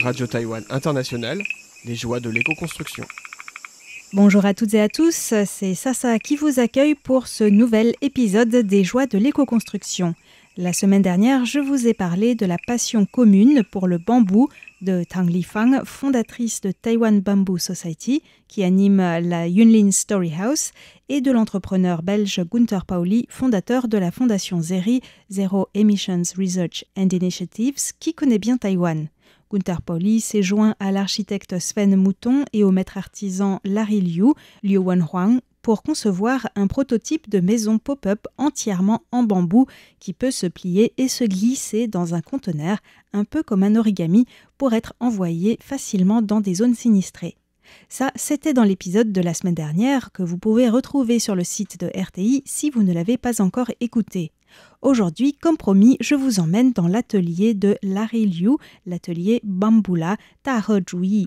Radio Taïwan International, les joies de l'éco-construction. Bonjour à toutes et à tous, c'est Sasa qui vous accueille pour ce nouvel épisode des joies de l'éco-construction. La semaine dernière, je vous ai parlé de la passion commune pour le bambou de Tang Lifang, fondatrice de Taiwan Bamboo Society, qui anime la Yunlin Story House, et de l'entrepreneur belge Gunther Pauli, fondateur de la fondation ZERI, Zero Emissions Research and Initiatives, qui connaît bien Taïwan. Gunther Pauli s'est joint à l'architecte Sven Mouton et au maître artisan Larry Liu Wenhuang, pour concevoir un prototype de maison pop-up entièrement en bambou qui peut se plier et se glisser dans un conteneur, un peu comme un origami, pour être envoyé facilement dans des zones sinistrées. Ça, c'était dans l'épisode de la semaine dernière que vous pouvez retrouver sur le site de RTI si vous ne l'avez pas encore écouté. Aujourd'hui, comme promis, je vous emmène dans l'atelier de Larry Liu, l'atelier Bamboula Tahejui.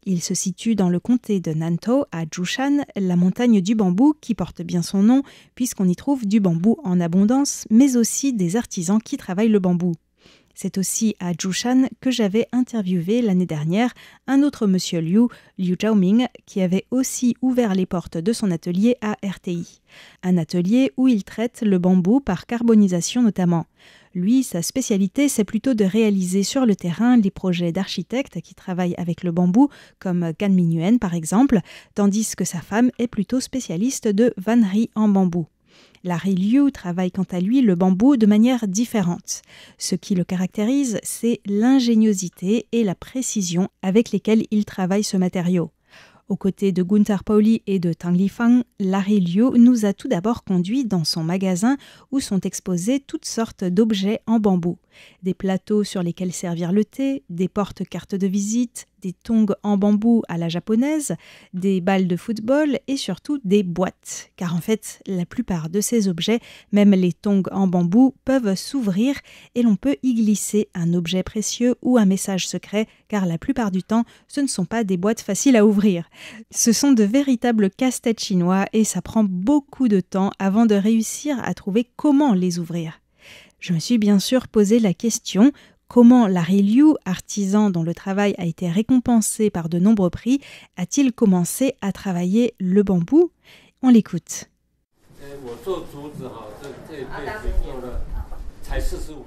Il se situe dans le comté de Nantou, à Zhoushan, la montagne du bambou qui porte bien son nom puisqu'on y trouve du bambou en abondance, mais aussi des artisans qui travaillent le bambou. C'est aussi à Zhoushan que j'avais interviewé l'année dernière un autre monsieur Liu Zhaoming, qui avait aussi ouvert les portes de son atelier à RTI. Un atelier où il traite le bambou par carbonisation notamment. Lui, sa spécialité, c'est plutôt de réaliser sur le terrain les projets d'architectes qui travaillent avec le bambou, comme Gan Mingyuan par exemple, tandis que sa femme est plutôt spécialiste de vannerie en bambou. Larry Liu travaille quant à lui le bambou de manière différente. Ce qui le caractérise, c'est l'ingéniosité et la précision avec lesquelles il travaille ce matériau. Aux côtés de Gunther Pauli et de Tang Lifang, Larry Liu nous a tout d'abord conduits dans son magasin où sont exposés toutes sortes d'objets en bambou. Des plateaux sur lesquels servir le thé, des porte-cartes de visite, des tongs en bambou à la japonaise, des balles de football et surtout des boîtes. Car en fait, la plupart de ces objets, même les tongs en bambou, peuvent s'ouvrir et l'on peut y glisser un objet précieux ou un message secret, car la plupart du temps, ce ne sont pas des boîtes faciles à ouvrir. Ce sont de véritables casse-têtes chinois et ça prend beaucoup de temps avant de réussir à trouver comment les ouvrir. Je me suis bien sûr posé la question comment Larry Liu, artisan dont le travail a été récompensé par de nombreux prix, a-t-il commencé à travailler le bambou ? On l'écoute.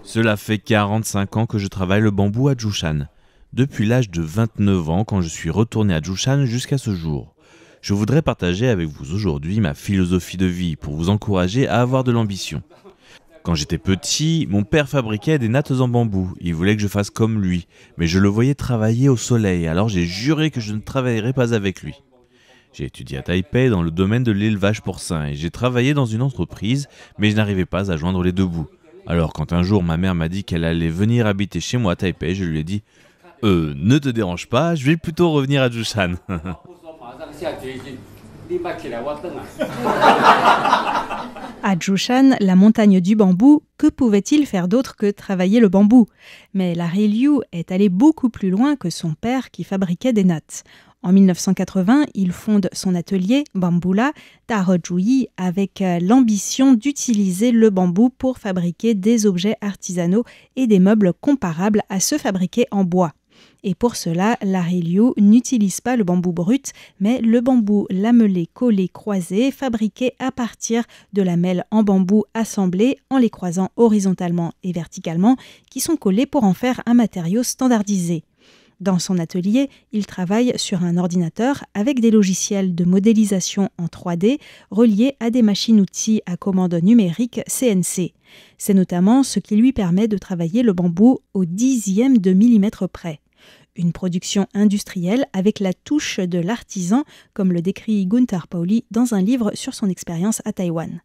Cela fait 45 ans que je travaille le bambou à Zhoushan. Depuis l'âge de 29 ans quand je suis retourné à Zhoushan jusqu'à ce jour. Je voudrais partager avec vous aujourd'hui ma philosophie de vie pour vous encourager à avoir de l'ambition. Quand j'étais petit, mon père fabriquait des nattes en bambou. Il voulait que je fasse comme lui, mais je le voyais travailler au soleil, alors j'ai juré que je ne travaillerais pas avec lui. J'ai étudié à Taipei dans le domaine de l'élevage porcin et j'ai travaillé dans une entreprise, mais je n'arrivais pas à joindre les deux bouts. Alors quand un jour ma mère m'a dit qu'elle allait venir habiter chez moi à Taipei, je lui ai dit « ne te dérange pas, je vais plutôt revenir à Zhoushan. » À Zhoushan, la montagne du bambou, que pouvait-il faire d'autre que travailler le bambou ? Mais Larry Liu est allé beaucoup plus loin que son père qui fabriquait des nattes. En 1980, il fonde son atelier Bamboula Tahejui avec l'ambition d'utiliser le bambou pour fabriquer des objets artisanaux et des meubles comparables à ceux fabriqués en bois. Et pour cela, Larry Liu n'utilise pas le bambou brut, mais le bambou lamelé, collé, croisé, fabriqué à partir de lamelles en bambou assemblées en les croisant horizontalement et verticalement, qui sont collées pour en faire un matériau standardisé. Dans son atelier, il travaille sur un ordinateur avec des logiciels de modélisation en 3D reliés à des machines-outils à commande numérique CNC. C'est notamment ce qui lui permet de travailler le bambou au dixième de millimètre près. Une production industrielle avec la touche de l'artisan, comme le décrit Gunther Pauli dans un livre sur son expérience à Taïwan.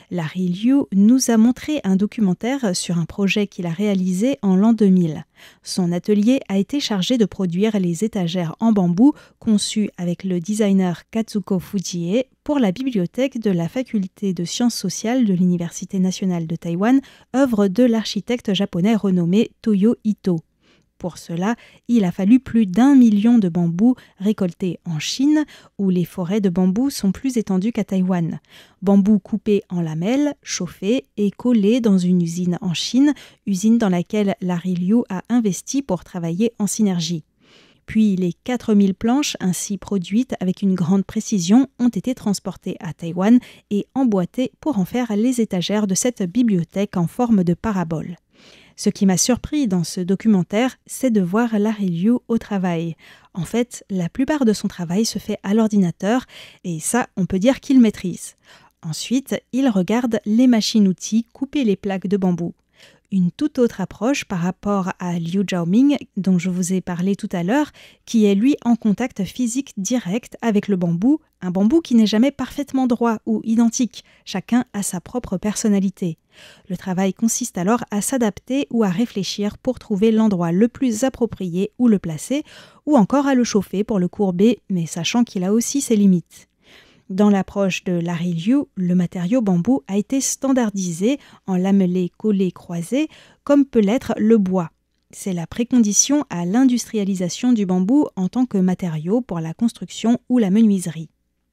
Larry Liu nous a montré un documentaire sur un projet qu'il a réalisé en l'an 2000. Son atelier a été chargé de produire les étagères en bambou conçues avec le designer Katsuko Fujie pour la bibliothèque de la faculté de sciences sociales de l'Université nationale de Taïwan, œuvre de l'architecte japonais renommé Toyo Ito. Pour cela, il a fallu plus d'1 million de bambous récoltés en Chine, où les forêts de bambou sont plus étendues qu'à Taïwan. Bambous coupés en lamelles, chauffés et collés dans une usine en Chine, usine dans laquelle Larry Liu a investi pour travailler en synergie. Puis les 4000 planches ainsi produites avec une grande précision ont été transportées à Taïwan et emboîtées pour en faire les étagères de cette bibliothèque en forme de parabole. Ce qui m'a surpris dans ce documentaire, c'est de voir Larry Liu au travail. En fait, la plupart de son travail se fait à l'ordinateur et ça, on peut dire qu'il maîtrise. Ensuite, il regarde les machines-outils couper les plaques de bambou. Une toute autre approche par rapport à Liu Jiaoming, dont je vous ai parlé tout à l'heure, qui est lui en contact physique direct avec le bambou, un bambou qui n'est jamais parfaitement droit ou identique, chacun a sa propre personnalité. Le travail consiste alors à s'adapter ou à réfléchir pour trouver l'endroit le plus approprié où le placer, ou encore à le chauffer pour le courber, mais sachant qu'il a aussi ses limites. Dans l'approche de Larry Liu, le matériau bambou a été standardisé en lamelés collés croisés, comme peut l'être le bois. C'est la précondition à l'industrialisation du bambou en tant que matériau pour la construction ou la menuiserie.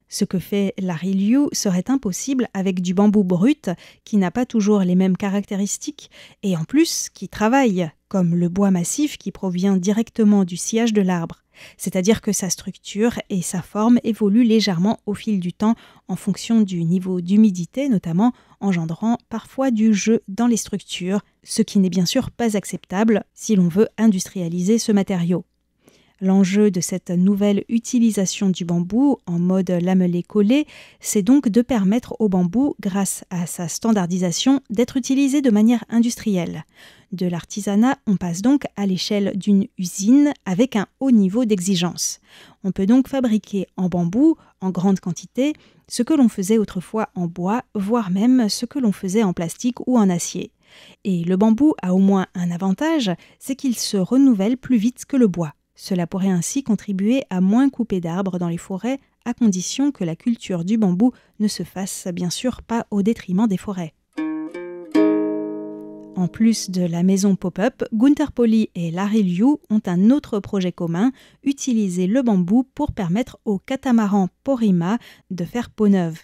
Ce que fait Larry Liu serait impossible avec du bambou brut qui n'a pas toujours les mêmes caractéristiques et en plus qui travaille, comme le bois massif qui provient directement du sciage de l'arbre. C'est-à-dire que sa structure et sa forme évoluent légèrement au fil du temps en fonction du niveau d'humidité notamment, engendrant parfois du jeu dans les structures, ce qui n'est bien sûr pas acceptable si l'on veut industrialiser ce matériau. L'enjeu de cette nouvelle utilisation du bambou en mode lamelé-collé, c'est donc de permettre au bambou, grâce à sa standardisation, d'être utilisé de manière industrielle. De l'artisanat, on passe donc à l'échelle d'une usine avec un haut niveau d'exigence. On peut donc fabriquer en bambou, en grande quantité, ce que l'on faisait autrefois en bois, voire même ce que l'on faisait en plastique ou en acier. Et le bambou a au moins un avantage, c'est qu'il se renouvelle plus vite que le bois. Cela pourrait ainsi contribuer à moins couper d'arbres dans les forêts, à condition que la culture du bambou ne se fasse bien sûr pas au détriment des forêts. En plus de la maison pop-up, Gunter Pauli et Larry Liu ont un autre projet commun, utiliser le bambou pour permettre au catamaran Porrima de faire peau neuve.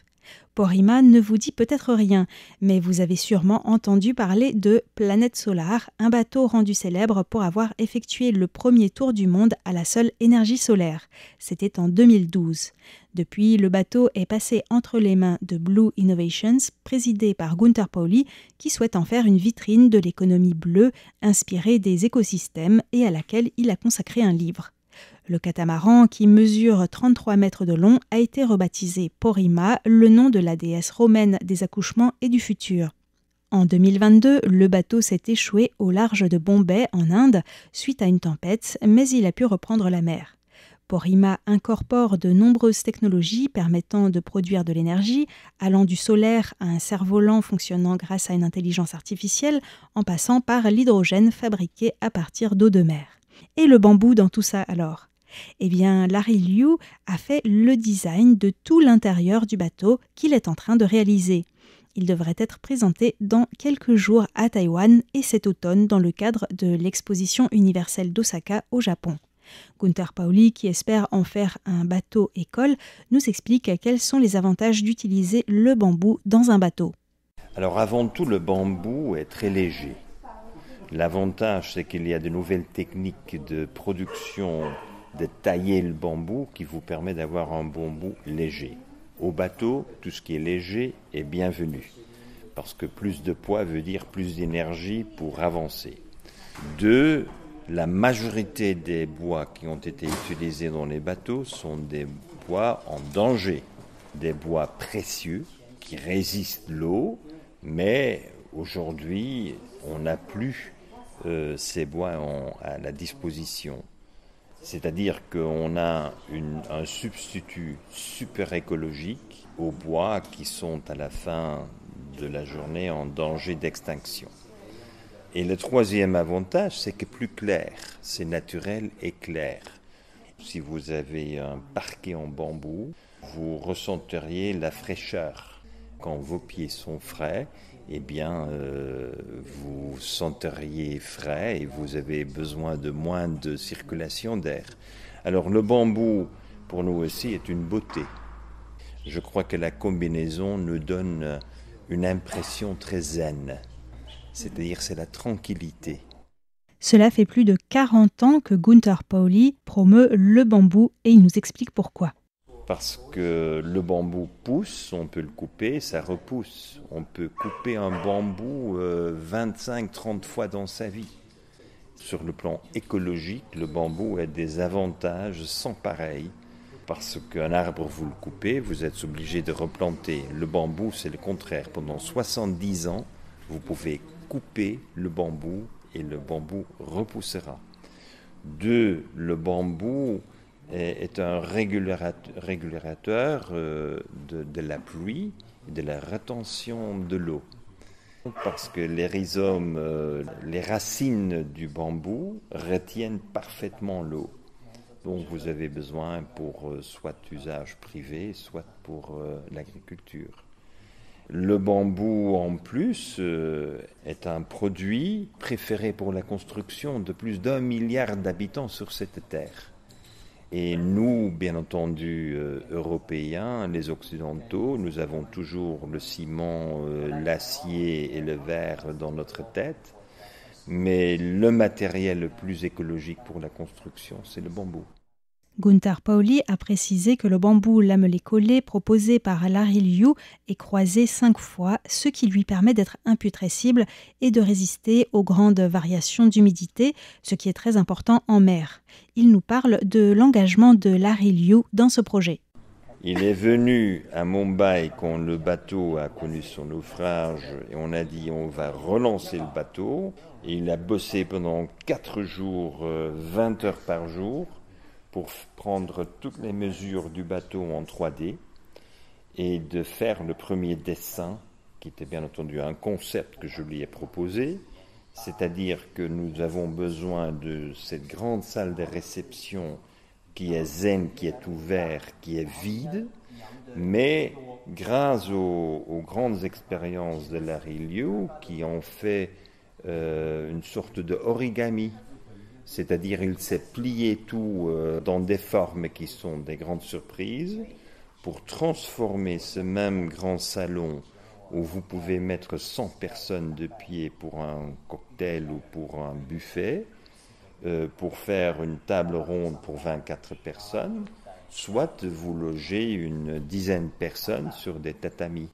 Porrima ne vous dit peut-être rien, mais vous avez sûrement entendu parler de Planète Solar, un bateau rendu célèbre pour avoir effectué le premier tour du monde à la seule énergie solaire. C'était en 2012. Depuis, le bateau est passé entre les mains de Blue Innovations, présidé par Gunter Pauli, qui souhaite en faire une vitrine de l'économie bleue, inspirée des écosystèmes et à laquelle il a consacré un livre. Le catamaran, qui mesure 33 mètres de long, a été rebaptisé Porrima, le nom de la déesse romaine des accouchements et du futur. En 2022, le bateau s'est échoué au large de Bombay, en Inde, suite à une tempête, mais il a pu reprendre la mer. Porrima incorpore de nombreuses technologies permettant de produire de l'énergie, allant du solaire à un cerf-volant fonctionnant grâce à une intelligence artificielle, en passant par l'hydrogène fabriqué à partir d'eau de mer. Et le bambou dans tout ça alors ? Eh bien, Larry Liu a fait le design de tout l'intérieur du bateau qu'il est en train de réaliser. Il devrait être présenté dans quelques jours à Taïwan et cet automne dans le cadre de l'exposition universelle d'Osaka au Japon. Gunter Pauli, qui espère en faire un bateau école, nous explique quels sont les avantages d'utiliser le bambou dans un bateau. Alors avant tout, le bambou est très léger. L'avantage, c'est qu'il y a de nouvelles techniques de production de tailler le bambou qui vous permet d'avoir un bambou léger. Au bateau, tout ce qui est léger est bienvenu, parce que plus de poids veut dire plus d'énergie pour avancer. 2, la majorité des bois qui ont été utilisés dans les bateaux sont des bois en danger, des bois précieux qui résistent l'eau, mais aujourd'hui, on n'a plus ces bois à la disposition. C'est-à-dire qu'on a un substitut super écologique aux bois qui sont à la fin de la journée en danger d'extinction. Et le troisième avantage, c'est que plus clair, c'est naturel et clair. Si vous avez un parquet en bambou, vous ressenteriez la fraîcheur Quand vos pieds sont frais, eh bien, vous senteriez frais et vous avez besoin de moins de circulation d'air. Alors le bambou, pour nous aussi, est une beauté. Je crois que la combinaison nous donne une impression très zen, c'est-à-dire c'est la tranquillité. Cela fait plus de 40 ans que Gunther Pauli promeut le bambou et il nous explique pourquoi. Parce que le bambou pousse, on peut le couper, ça repousse. On peut couper un bambou 25-30 fois dans sa vie. Sur le plan écologique, le bambou a des avantages sans pareil. Parce qu'un arbre, vous le coupez, vous êtes obligé de replanter. Le bambou, c'est le contraire. Pendant 70 ans, vous pouvez couper le bambou et le bambou repoussera. 2, le bambou est un régulateur de la pluie et de la rétention de l'eau. Parce que les rhizomes, les racines du bambou retiennent parfaitement l'eau. Donc vous avez besoin pour soit usage privé, soit pour l'agriculture. Le bambou en plus est un produit préféré pour la construction de plus d'1 milliard d'habitants sur cette terre. Et nous, bien entendu, Européens, les Occidentaux, nous avons toujours le ciment, l'acier et le verre dans notre tête. Mais le matériel le plus écologique pour la construction, c'est le bambou. Gunther Pauli a précisé que le bambou lamelé collé proposé par Larry Liu est croisé 5 fois, ce qui lui permet d'être imputrescible et de résister aux grandes variations d'humidité, ce qui est très important en mer. Il nous parle de l'engagement de Larry Liu dans ce projet. Il est venu à Mumbai quand le bateau a connu son naufrage et on a dit on va relancer le bateau. Et il a bossé pendant 4 jours, 20 heures par jour, pour prendre toutes les mesures du bateau en 3D et de faire le premier dessin, qui était bien entendu un concept que je lui ai proposé, c'est-à-dire que nous avons besoin de cette grande salle de réception qui est zen, qui est ouverte, qui est vide, mais grâce aux grandes expériences de Larry Liu, qui ont fait une sorte de origami, c'est-à-dire il s'est plié tout dans des formes qui sont des grandes surprises pour transformer ce même grand salon où vous pouvez mettre 100 personnes de pied pour un cocktail ou pour un buffet, pour faire une table ronde pour 24 personnes, soit vous logez une dizaine de personnes sur des tatamis.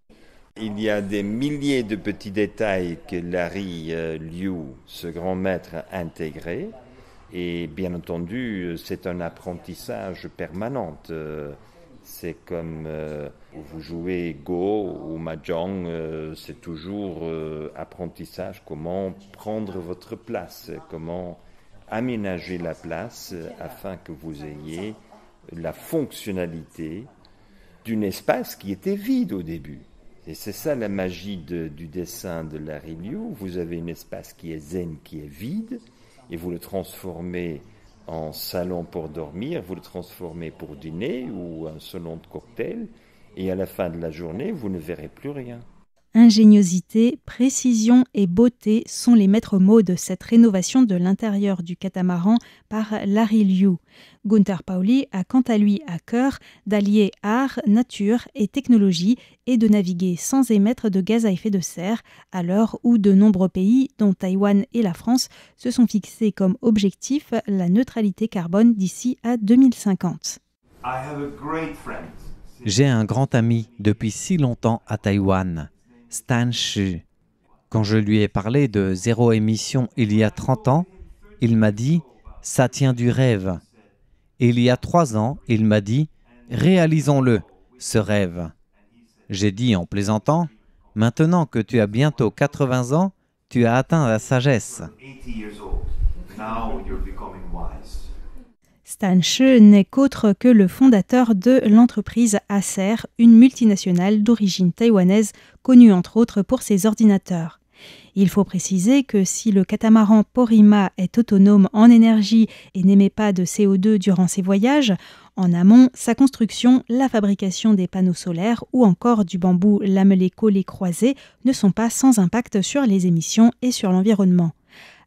Il y a des milliers de petits détails que Larry Liu, ce grand maître, a intégrés. Et bien entendu, c'est un apprentissage permanent. C'est comme vous jouez Go ou Mahjong, c'est toujours apprentissage, comment prendre votre place, comment aménager la place afin que vous ayez la fonctionnalité d'un espace qui était vide au début. Et c'est ça la magie du dessin de Larry Liu. Vous avez un espace qui est zen, qui est vide, et vous le transformez en salon pour dormir, vous le transformez pour dîner ou un salon de cocktail, et à la fin de la journée, vous ne verrez plus rien. Ingéniosité, précision et beauté sont les maîtres mots de cette rénovation de l'intérieur du catamaran par Larry Liu. Gunther Pauli a quant à lui à cœur d'allier art, nature et technologie et de naviguer sans émettre de gaz à effet de serre à l'heure où de nombreux pays, dont Taïwan et la France, se sont fixés comme objectif la neutralité carbone d'ici à 2050. J'ai un grand ami depuis si longtemps à Taïwan, Stan Shi. Quand je lui ai parlé de zéro émission il y a 30 ans, il m'a dit « ça tient du rêve ». Et il y a 3 ans, il m'a dit « réalisons-le, ce rêve ». J'ai dit en plaisantant « maintenant que tu as bientôt 80 ans, tu as atteint la sagesse ». Stan Shi n'est qu'autre que le fondateur de l'entreprise Acer, une multinationale d'origine taïwanaise connue entre autres pour ses ordinateurs. Il faut préciser que si le catamaran Porrima est autonome en énergie et n'émet pas de CO2 durant ses voyages, en amont, sa construction, la fabrication des panneaux solaires ou encore du bambou lamelé collé croisé ne sont pas sans impact sur les émissions et sur l'environnement.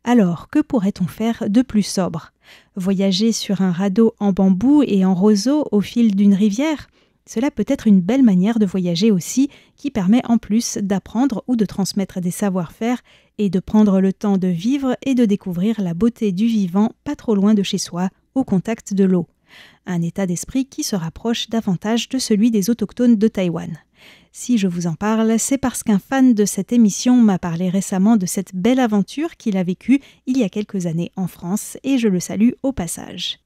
Alors, que pourrait-on faire de plus sobre ? Voyager sur un radeau en bambou et en roseau au fil d'une rivière ? Cela peut être une belle manière de voyager aussi, qui permet en plus d'apprendre ou de transmettre des savoir-faire et de prendre le temps de vivre et de découvrir la beauté du vivant pas trop loin de chez soi, au contact de l'eau. Un état d'esprit qui se rapproche davantage de celui des autochtones de Taïwan. Si je vous en parle, c'est parce qu'un fan de cette émission m'a parlé récemment de cette belle aventure qu'il a vécue il y a quelques années en France et je le salue au passage.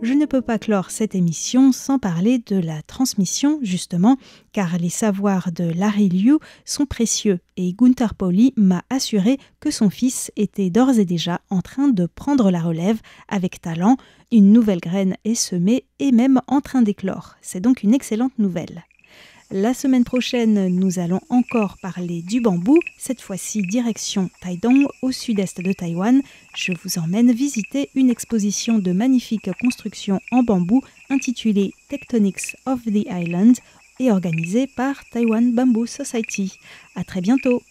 Je ne peux pas clore cette émission sans parler de la transmission, justement, car les savoirs de Larry Liu sont précieux et Gunther Pauli m'a assuré que son fils était d'ores et déjà en train de prendre la relève avec talent. Une nouvelle graine est semée et même en train d'éclore. C'est donc une excellente nouvelle. La semaine prochaine, nous allons encore parler du bambou, cette fois-ci direction Taidong, au sud-est de Taïwan. Je vous emmène visiter une exposition de magnifiques constructions en bambou intitulée Tectonics of the Island et organisée par Taiwan Bamboo Society. À très bientôt!